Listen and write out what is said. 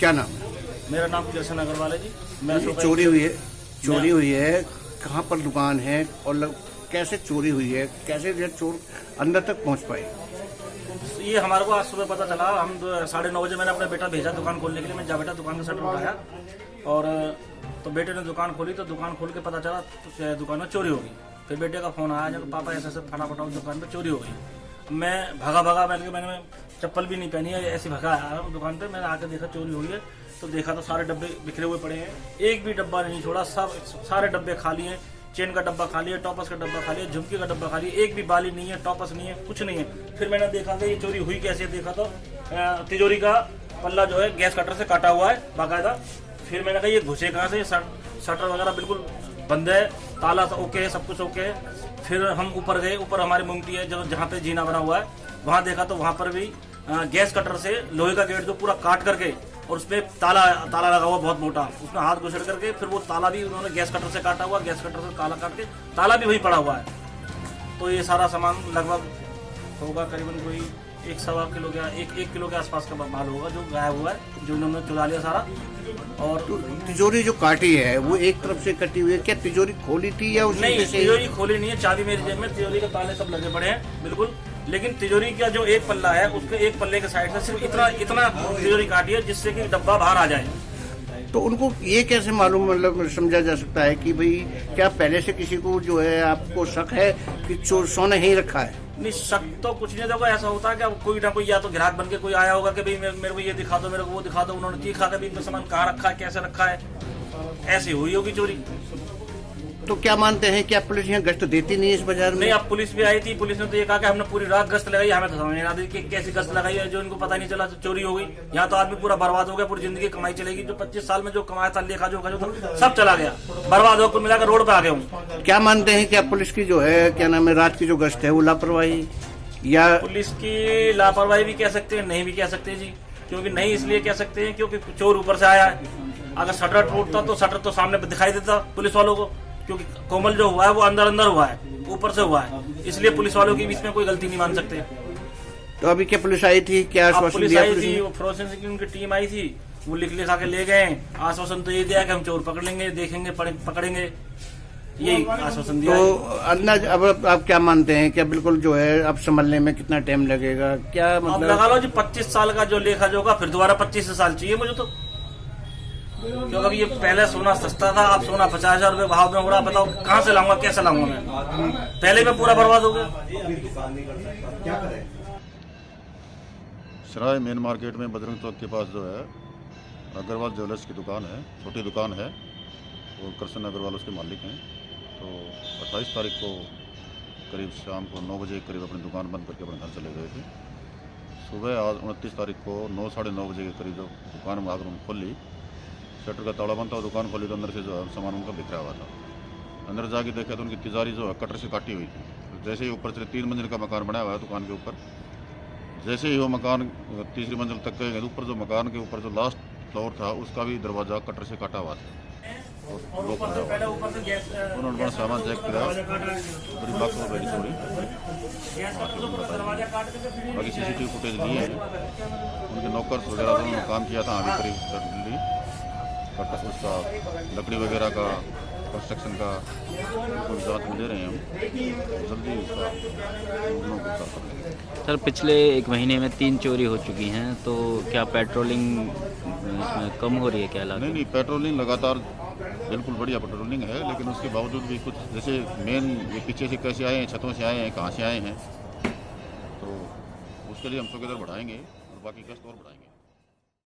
क्या नाम है? मेरा नाम कृष्ण अग्रवाल है जी। मैं चोरी हुई है कहाँ पर दुकान है और कैसे चोरी हुई है, कैसे ये चोर अंदर तक पहुँच पाए? ये हमारे को आज सुबह पता चला। हम 9:30 बजे मैंने अपना बेटा भेजा दुकान खोलने के लिए। मैं जा बेटा दुकान का शटर उठाया और तो बेटे ने दुकान खोली। तो दुकान खोल के पता चला तो दुकान में चोरी हो गई। फिर बेटे का फोन आया जब पापा ऐसे फटाफट दुकान में चोरी हो गई। मैं भागा मैंने चप्पल भी नहीं पहनी है, ऐसे भगा आया दुकान पे। मैंने आके देखा चोरी हुई है तो देखा तो सारे डब्बे बिखरे हुए पड़े हैं, एक भी डब्बा नहीं छोड़ा। सारे डब्बे खाली हैं। चेन का डब्बा खाली है, टॉपस का डब्बा खाली है, झुमकी का डब्बा खाली है, एक भी बाली नहीं है, टॉपस नहीं है, कुछ नहीं है। फिर मैंने देखा कि ये चोरी हुई कैसे। देखा तो तिजोरी का पल्ला जो है गैस कटर से काटा हुआ है बाकायदा। फिर मैंने कहा ये घुसे कहाँ से? शटर वगैरह बिल्कुल बंद है, ताला ओके है, सब कुछ ओके है। फिर हम ऊपर गए। ऊपर हमारी मुंगटी है जहाँ पे जीना बना हुआ है, वहां देखा तो वहां पर भी गैस कटर से लोहे का गेट जो पूरा काट करके और उसपे ताला लगा हुआ बहुत मोटा, उसमें हाथ घुसड़ करके फिर वो ताला भी उन्होंने गैस कटर से काटा हुआ, गैस कटर से ताला काट के ताला भी वही पड़ा हुआ है। तो ये सारा सामान लगभग होगा करीबन कोई 1-1.25 किलो का 1 किलो के आसपास का माल होगा जो गायब हुआ है, जो इन्होंने चुरा लिया सारा। और तो तिजोरी जो काटी है वो एक तरफ से कटी हुई है, क्या तिजोरी खोली थी या नहीं? तिजोरी खोली नहीं है, चाबी मेरी जेब में, तिजोरी के ताले सब लगे पड़े हैं बिल्कुल। लेकिन तिजोरी का जो एक पल्ला है उसके एक पल्ले के साइड से सिर्फ इतना तिजोरी काटी है जिससे कि डब्बा बाहर आ जाए। तो उनको ये कैसे मालूम, मतलब समझा जा सकता है कि भाई क्या पहले से किसी को जो है आपको शक है कि चोर सोने ही रखा है? नहीं, शक तो कुछ नहीं। देखो ऐसा होता है कि कोई ना कोई या तो ग्राहक बन के कोई आया होगा कि भाई मेरे को ये दिखा दो, मेरे को वो दिखा दो। उन्होंने देखा कि भाई सामान कहाँ रखा है, कैसे रखा है, ऐसी हुई होगी चोरी। तो क्या मानते हैं, क्या पुलिस यहाँ गश्त देती नहीं है इस बाजार में? नहीं, अब पुलिस भी आई थी। पुलिस ने तो ये कहा कि हमने पूरी रात गश्त लगाई, हमें तो समझ नहीं आता कि कैसी गश्त लगाई है जो इनको पता नहीं चला। तो चोरी हो गई। यहाँ तो आदमी पूरा बर्बाद हो गया, पूरी जिंदगी कमाई चलेगी। जो 25 साल में जो कमाया था, लेखा जो सब चला गया, बर्बाद हो, कुल मिलाकर रोड पे आ गया हूँ। क्या मानते हैं, क्या पुलिस की जो है क्या नाम है रात की जो गश्त है वो लापरवाही या? पुलिस की लापरवाही भी कह सकते हैं, नहीं भी कह सकते जी। क्योंकि नहीं इसलिए कह सकते हैं क्योंकि चोर ऊपर से आया है। अगर शटर टूटता तो शटर तो सामने दिखाई देता पुलिस वालों को, क्योंकि कोमल जो हुआ है वो अंदर हुआ है, ऊपर से हुआ है। इसलिए पुलिस वालों की बीच में कोई गलती नहीं मान सकते। तो अभी क्या पुलिस आई थी, क्या आश्वासन पुलिस दिया? आई थी, फोरेंसिक की उनकी टीम आई थी, वो लिखा के ले गए। आश्वासन तो ये दिया कि हम चोर पकड़ लेंगे, देखेंगे, पकड़ेंगे, यही आश्वासन दिया। तो अंदाज अब आप क्या मानते हैं, क्या बिल्कुल जो है अब संभलने में कितना टाइम लगेगा, क्या मतलब? लगा लो जी 25 साल का जो लेखा जो होगा, फिर दोबारा 25 साल चाहिए मुझे तो। क्योंकि अभी ये पहले सोना सस्ता था, अब सोना 50,000 रुपए भाव में हो रहा। बताओ कहाँ से लाऊंगा, कैसे लाऊंगा मैं? पहले में पूरा बर्बाद हो गया। सराय मेन मार्केट में बजरंग चौक के पास जो है अग्रवाल ज्वेलर्स की दुकान है, छोटी दुकान है, और कृष्ण अग्रवाल उसके मालिक हैं। तो 28 तारीख को करीब शाम को 9 बजे करीब अपनी दुकान बंद करके अपने घर चले गए थे। सुबह आज 29 तारीख को 9-9:30 बजे के करीब जब दुकान में आकर खोली, शटर का ताला बंद था, दुकान खोली तो अंदर से जो है सामान उनका बिखरा हुआ था। अंदर जाके देखा तो उनकी तिजारी जो है कटर से काटी हुई थी। तो जैसे ही ऊपर से 3 मंजिल का मकान बनाया हुआ है दुकान के ऊपर, जैसे ही वो मकान 3री मंजिल तक गए, ऊपर जो मकान के ऊपर जो लास्ट फ्लोर था उसका भी दरवाजा कटर से काटा हुआ था और लोग उन्होंने अपना सामान चेक किया, पूरी बॉक्स में बैठी चोरी। बाकी CCTV फुटेज लिए हैं, उनके नौकर्स वगैरह उन्होंने काम किया था अभी करीब दिल्ली उसका लकड़ी वगैरह का कंस्ट्रक्शन का बिल्कुल जाँच में दे रहे हैं हम, जल्दी उसका। सर पिछले 1 महीने में 3 चोरी हो चुकी हैं, तो क्या पेट्रोलिंग इसमें कम हो रही है क्या? नहीं, पेट्रोलिंग लगातार बिल्कुल बढ़िया पेट्रोलिंग है, लेकिन उसके बावजूद भी कुछ जैसे मेन ये पीछे से कैसे आए हैं, छतों से आए हैं, कहाँ से आए हैं, तो उसके लिए हम चौकीदार बढ़ाएंगे और बाकी गश्त और बढ़ाएंगे।